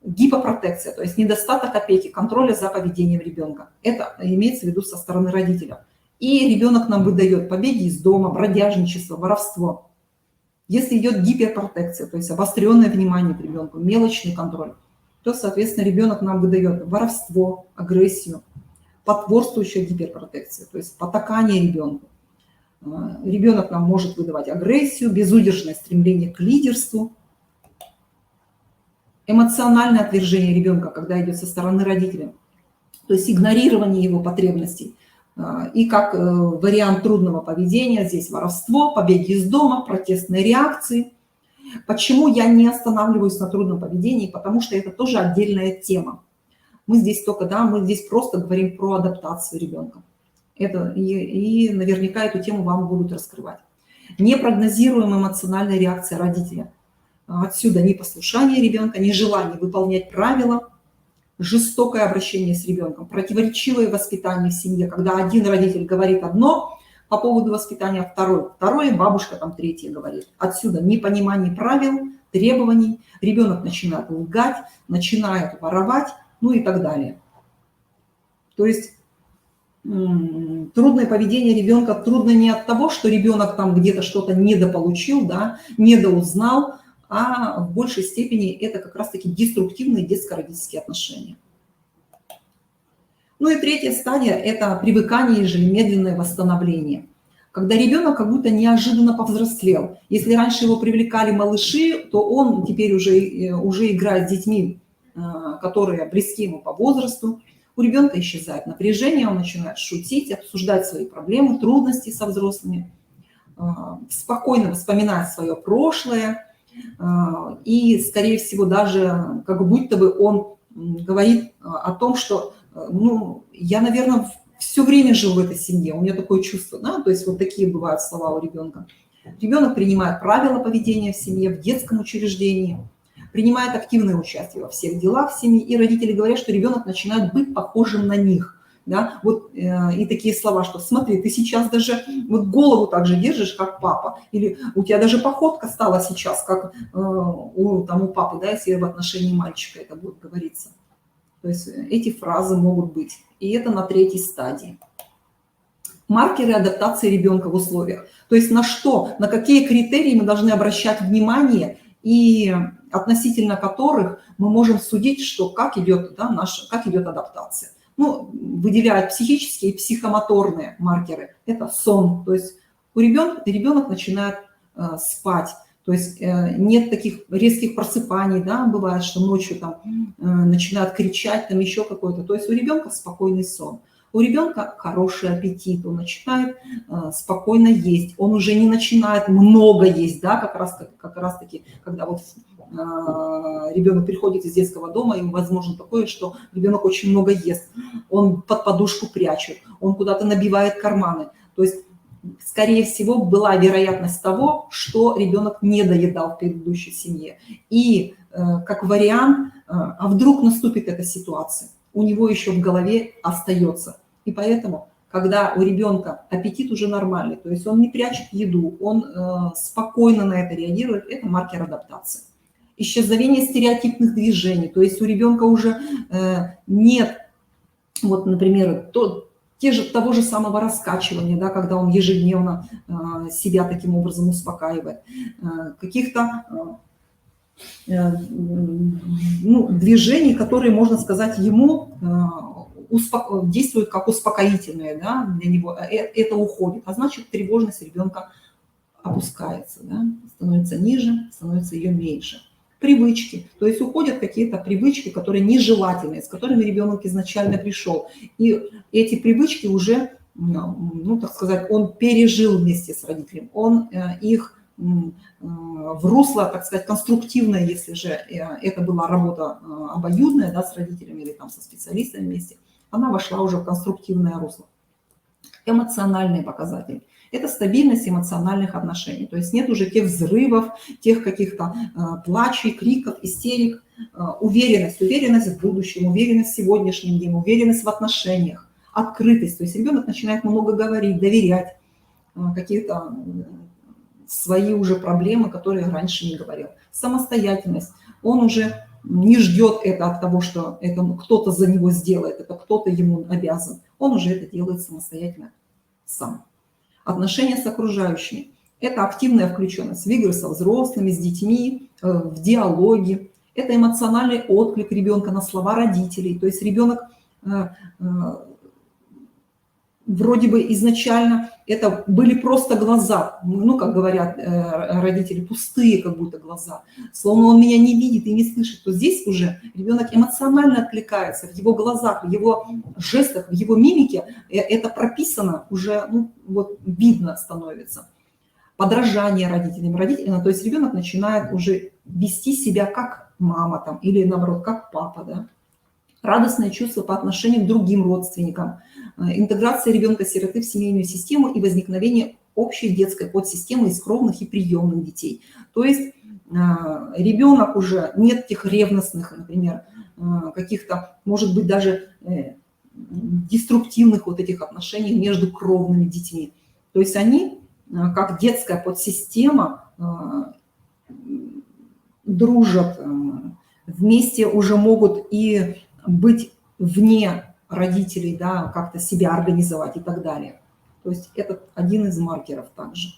Гипопротекция, то есть недостаток опеки, контроля за поведением ребенка. Это имеется в виду со стороны родителя. И ребенок нам выдает побеги из дома, бродяжничество, воровство. Если идет гиперпротекция, то есть обостренное внимание к ребенку, мелочный контроль, то, соответственно, ребенок нам выдает воровство, агрессию, потворствующая гиперпротекция, то есть потакание ребенку. Ребенок нам может выдавать агрессию, безудержное стремление к лидерству, эмоциональное отвержение ребенка, когда идет со стороны родителя, то есть игнорирование его потребностей. И как вариант трудного поведения здесь воровство, побеги из дома, протестные реакции. Почему я не останавливаюсь на трудном поведении? Потому что это тоже отдельная тема. Мы здесь мы здесь просто говорим про адаптацию ребенка. И наверняка эту тему вам будут раскрывать. Непрогнозируемая эмоциональная реакция родителя. Отсюда непослушание ребенка, нежелание выполнять правила, жестокое обращение с ребенком, противоречивое воспитание в семье, когда один родитель говорит одно, По поводу воспитания второе, бабушка там третье говорит. Отсюда непонимание правил, требований, ребенок начинает лгать, начинает воровать, ну и так далее. То есть трудное поведение ребенка трудно не от того, что ребенок там где-то что-то недополучил, да, недоузнал, а в большей степени это как раз-таки деструктивные детско-родительские отношения. Ну и третья стадия – это привыкание или медленное восстановление. Когда ребенок как будто неожиданно повзрослел. Если раньше его привлекали малыши, то он теперь уже играет с детьми, которые близки ему по возрасту. У ребенка исчезает напряжение, он начинает шутить, обсуждать свои проблемы, трудности со взрослыми, спокойно вспоминать свое прошлое. И, скорее всего, даже как будто бы он говорит о том, что, ну, я, наверное, все время жил в этой семье, у меня такое чувство, да, то есть вот такие бывают слова у ребенка. Ребенок принимает правила поведения в семье, в детском учреждении, принимает активное участие во всех делах семьи, и родители говорят, что ребенок начинает быть похожим на них. Да? Вот, и такие слова, что смотри, ты сейчас даже вот голову так же держишь, как папа, или у тебя даже походка стала сейчас, как у папы, да, если в отношении мальчика это будет говориться. То есть эти фразы могут быть. И это на третьей стадии. Маркеры адаптации ребенка в условиях. То есть на что, на какие критерии мы должны обращать внимание, и относительно которых мы можем судить, что как идет, да, как идет адаптация. Ну, выделяют психические и психомоторные маркеры. Это сон. То есть ребенок начинает спать. То есть нет таких резких просыпаний, да, бывает, что ночью там начинают кричать, там еще какой-то. То есть у ребенка спокойный сон. У ребенка хороший аппетит, он начинает спокойно есть, он уже не начинает много есть, да, как раз таки, когда вот ребенок приходит из детского дома, и возможно такое, что ребенок очень много ест, он под подушку прячет, он куда-то набивает карманы. То есть, скорее всего, была вероятность того, что ребенок не доедал в предыдущей семье. И как вариант, а вдруг наступит эта ситуация, у него еще в голове остается. И поэтому, когда у ребенка аппетит уже нормальный, то есть он не прячет еду, он спокойно на это реагирует, это маркер адаптации. Исчезновение стереотипных движений, то есть у ребенка уже нет, вот, например, того же самого раскачивания, да, когда он ежедневно себя таким образом успокаивает, каких-то движений, которые, можно сказать, ему действуют как успокоительные, да, для него, это уходит, а значит тревожность ребенка опускается, да, становится ниже, становится ее меньше. Привычки, то есть уходят какие-то привычки, которые нежелательные, с которыми ребенок изначально пришел. И эти привычки уже, ну, так сказать, он пережил вместе с родителем, он их в русло, так сказать, конструктивное, если же это была работа обоюдная, да, с родителями или там со специалистами вместе, она вошла уже в конструктивное русло. Эмоциональные показатели. Это стабильность эмоциональных отношений. То есть нет уже тех взрывов, тех каких-то плачей, криков, истерик. Уверенность в будущем, уверенность в сегодняшнем дне, уверенность в отношениях, открытость. То есть ребенок начинает много говорить, доверять, какие-то свои уже проблемы, которые раньше не говорил. Самостоятельность. Он уже не ждет это от того, что это кто-то за него сделает, это кто-то ему обязан. Он уже это делает самостоятельно сам. Отношения с окружающими. Это активная включенность в игры со взрослыми, с детьми, в диалоги. Это эмоциональный отклик ребенка на слова родителей. То есть ребенок вроде бы изначально это были просто глаза, ну, как говорят родители, пустые как будто глаза, словно он меня не видит и не слышит, то здесь уже ребенок эмоционально откликается, в его глазах, в его жестах, в его мимике это прописано уже, ну, вот видно становится. Подражание родителям, то есть ребенок начинает уже вести себя как мама там, или наоборот, как папа, да. Радостное чувство по отношению к другим родственникам, интеграция ребенка-сироты в семейную систему и возникновение общей детской подсистемы из кровных и приемных детей. То есть ребенок уже нет тех ревностных, например, каких-то, может быть, даже деструктивных вот этих отношений между кровными детьми. То То есть они, как детская подсистема, дружат, вместе уже могут и быть вне родителей, да, как-то себя организовать и так далее. То есть это один из маркеров также.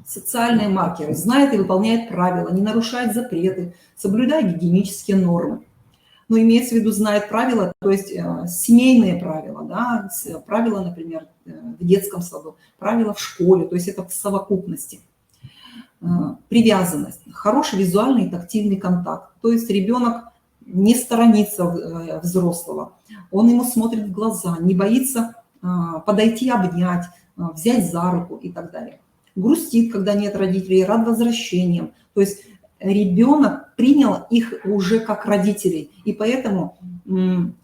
Социальные маркеры. Знает и выполняет правила, не нарушает запреты, соблюдает гигиенические нормы. Но имеется в виду знает правила, то есть семейные правила, да, правила, например, в детском саду, правила в школе, то есть это в совокупности. Привязанность, хороший визуальный и тактильный контакт. То есть ребенок не сторонится взрослого, он ему смотрит в глаза, не боится подойти, обнять, взять за руку и так далее. Грустит, когда нет родителей, рад возвращениям. То есть ребенок принял их уже как родителей, и поэтому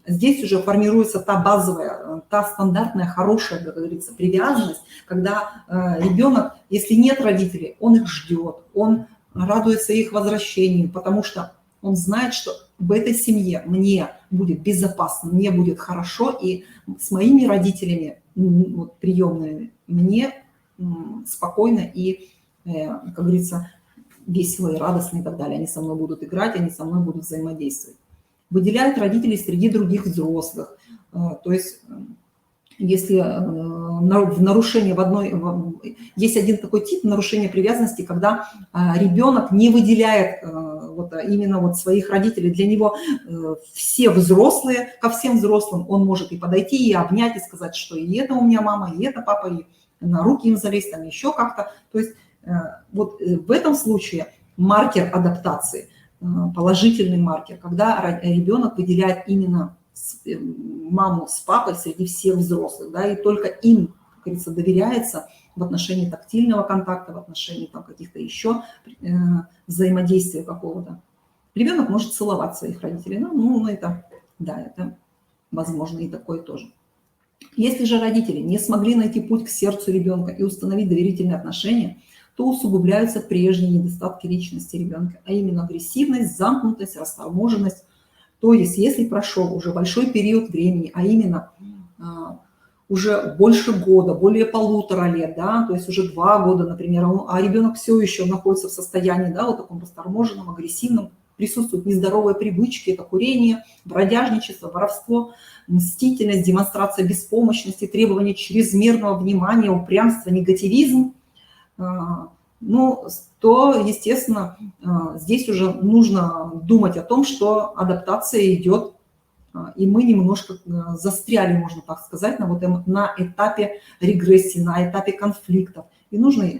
здесь уже формируется та базовая, та стандартная, хорошая, как говорится, привязанность, когда ребенок, если нет родителей, он их ждет, он радуется их возвращению, потому что он знает, что в этой семье мне будет безопасно, мне будет хорошо, и с моими родителями, вот, приемными, мне спокойно и, как говорится, весело и радостно и так далее. Они со мной будут играть, они со мной будут взаимодействовать. Выделяют родителей среди других взрослых. То есть если в нарушении есть один такой тип нарушения привязанности, когда ребенок не выделяет вот именно вот своих родителей. Для него все взрослые, ко всем взрослым он может и подойти, и обнять, и сказать, что и это у меня мама, и это папа, и на руки им залезть, там еще как-то. То есть вот в этом случае маркер адаптации, положительный маркер, когда ребенок выделяет именно маму с папой среди всех взрослых, да, и только им, как говорится, доверяется в отношении тактильного контакта, в отношении там каких-то еще взаимодействия какого-то. Ребенок может целовать своих родителей, ну это, да, это возможно и такое тоже. Если же родители не смогли найти путь к сердцу ребенка и установить доверительные отношения, то усугубляются прежние недостатки личности ребенка, а именно агрессивность, замкнутость, расторможенность. То есть если прошел уже большой период времени, а именно уже больше года, более 1,5 лет, да, то есть уже 2 года, например, а ребенок все еще находится в состоянии, да, вот таком расторможенном, агрессивном, присутствуют нездоровые привычки, это курение, бродяжничество, воровство, мстительность, демонстрация беспомощности, требование чрезмерного внимания, упрямство, негативизм, ну, то, естественно, здесь уже нужно думать о том, что адаптация идет, и мы немножко застряли, можно так сказать, на этапе регрессии, на этапе конфликтов. И нужно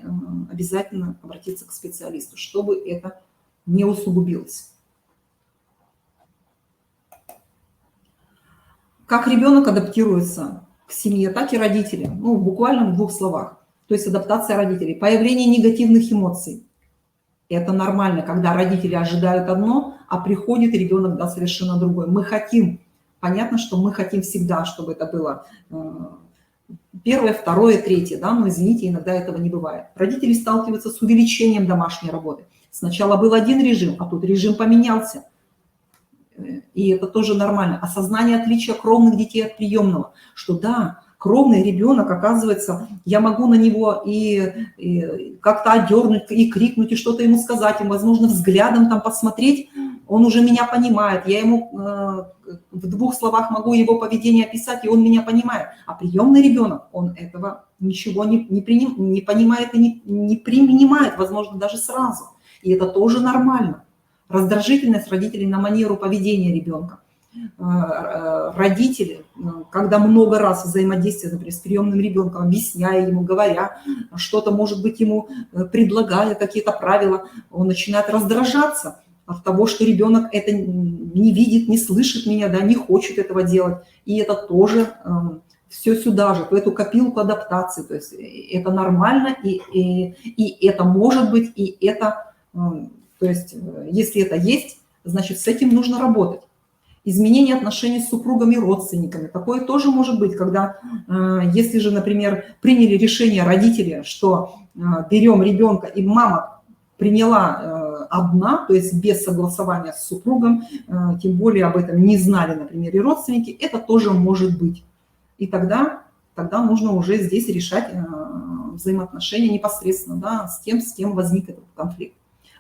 обязательно обратиться к специалисту, чтобы это не усугубилось. Как ребенок адаптируется к семье, так и родители. Ну, буквально в 2 словах. То есть адаптация родителей. Появление негативных эмоций. Это нормально, когда родители ожидают одно, а приходит ребенок, да, совершенно другое. Мы хотим, понятно, что мы хотим всегда, чтобы это было 1, 2, 3, да, но, извините, иногда этого не бывает. Родители сталкиваются с увеличением домашней работы. Сначала был один режим, а тут режим поменялся. И это тоже нормально. Осознание отличия кровных детей от приемного, что да, кровный ребенок, оказывается, я могу на него и как-то одернуть, и крикнуть, и что-то ему сказать, и, возможно, взглядом там посмотреть, он уже меня понимает, я ему в 2 словах могу его поведение описать, и он меня понимает. А приемный ребенок, он этого ничего не понимает и не принимает, возможно, даже сразу. И это тоже нормально. Раздражительность родителей на манеру поведения ребенка. Родители, когда много раз взаимодействуют, например, с приемным ребенком, объясняя ему, говоря, что-то, может быть, ему предлагая какие-то правила, он начинает раздражаться от того, что ребенок это не видит, не слышит меня, да, не хочет этого делать. И это тоже все сюда же, в эту копилку адаптации. То есть это нормально, и это может быть, и это... То есть, если это есть, значит, с этим нужно работать. Изменение отношений с супругами и родственниками. Такое тоже может быть, когда, если же, например, приняли решение родители, что берем ребенка, и мама приняла одна, то есть без согласования с супругом, тем более об этом не знали, например, и родственники, это тоже может быть. И тогда тогда нужно уже здесь решать взаимоотношения непосредственно, да, с кем возник этот конфликт.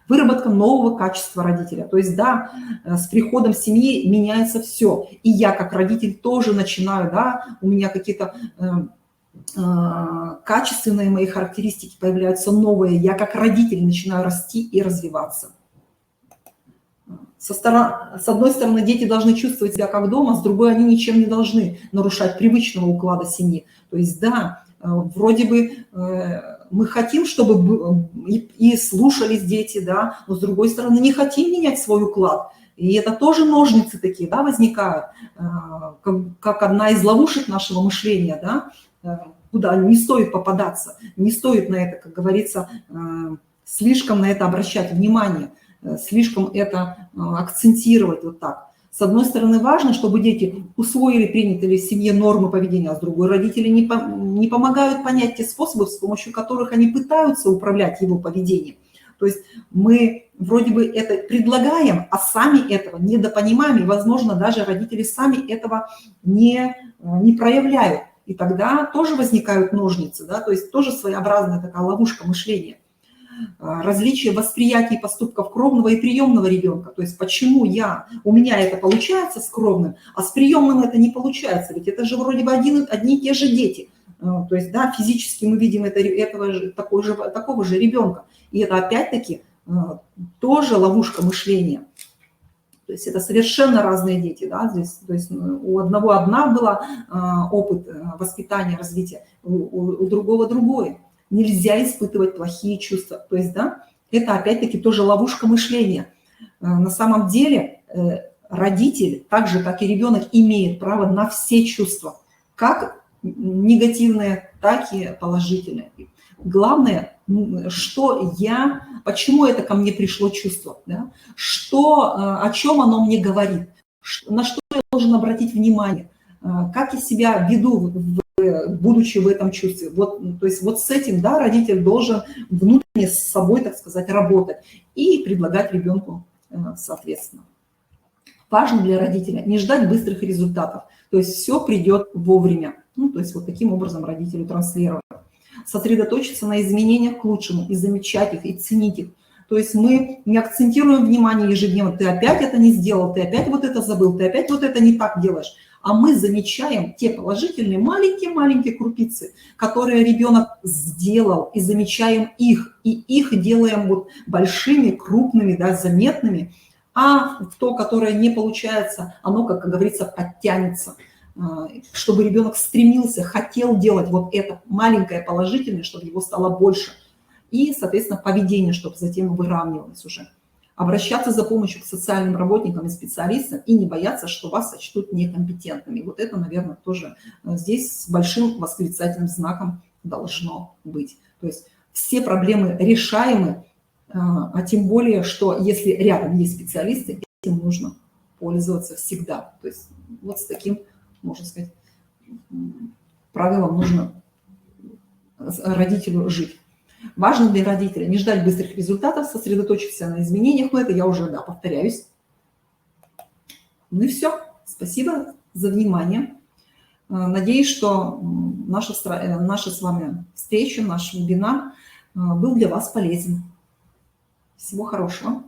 Выработка нового качества родителя. То есть, да, с приходом семьи меняется все. И я, как родитель, тоже начинаю, да, у меня какие-то качественные мои характеристики появляются новые. Я, как родитель, начинаю расти и развиваться. С одной стороны, дети должны чувствовать себя как дома, с другой, они ничем не должны нарушать привычного уклада семьи. То есть, да, вроде бы мы хотим, чтобы и слушались дети, да, но с другой стороны не хотим менять свой уклад. И это тоже ножницы такие, да, возникают, как одна из ловушек нашего мышления, да, куда не стоит попадаться, не стоит на это, как говорится, слишком на это обращать внимание, слишком это акцентировать вот так. С одной стороны, важно, чтобы дети усвоили принятые в семье нормы поведения, а с другой, родители не помогают понять те способы, с помощью которых они пытаются управлять его поведением. То есть мы вроде бы это предлагаем, а сами этого недопонимаем, и, возможно, даже родители сами этого не проявляют. И тогда тоже возникают ножницы, да, то есть тоже своеобразная такая ловушка мышления. Различие восприятия и поступков кровного и приемного ребенка. То есть почему у меня это получается с кровным, а с приемным это не получается. Ведь это же вроде бы одни и те же дети. То есть, да, физически мы видим такого же ребенка. И это опять-таки тоже ловушка мышления. То есть это совершенно разные дети. Да, здесь, то есть у одного одна была опыт воспитания, развития, у другого другой. Нельзя испытывать плохие чувства. То есть, да, это опять-таки тоже ловушка мышления. На самом деле родитель, так же, как и ребенок, имеет право на все чувства, как негативные, так и положительные. Главное, почему это ко мне пришло чувство, да? О чем оно мне говорит, на что я должен обратить внимание, как я себя веду, будучи в этом чувстве. Вот, то есть вот с этим, да, родитель должен внутренне с собой, так сказать, работать и предлагать ребенку соответственно. Важно для родителя не ждать быстрых результатов, то есть все придет вовремя. То есть вот таким образом родителю транслировать. Сосредоточиться на изменениях к лучшему и замечать их, и ценить их. То есть мы не акцентируем внимание ежедневно, ты опять это не сделал, ты опять вот это забыл, ты опять вот это не так делаешь. А мы замечаем те положительные маленькие-маленькие крупицы, которые ребенок сделал, и замечаем их, и их делаем вот большими, крупными, да, заметными, а то, которое не получается, оно, как говорится, подтянется, чтобы ребенок стремился, хотел делать вот это маленькое положительное, чтобы его стало больше, и, соответственно, поведение, чтобы затем выравнивалось уже. Обращаться за помощью к социальным работникам и специалистам и не бояться, что вас сочтут некомпетентными. Вот это, наверное, тоже здесь с большим восклицательным знаком должно быть. То есть все проблемы решаемы, а тем более, что если рядом есть специалисты, этим нужно пользоваться всегда. То есть вот с таким, можно сказать, правилом нужно родителю жить. Важно для родителя не ждать быстрых результатов, сосредоточиться на изменениях, но это я уже, да, повторяюсь. Ну и все. Спасибо за внимание. Надеюсь, что наша с вами встреча, наш вебинар был для вас полезен. Всего хорошего.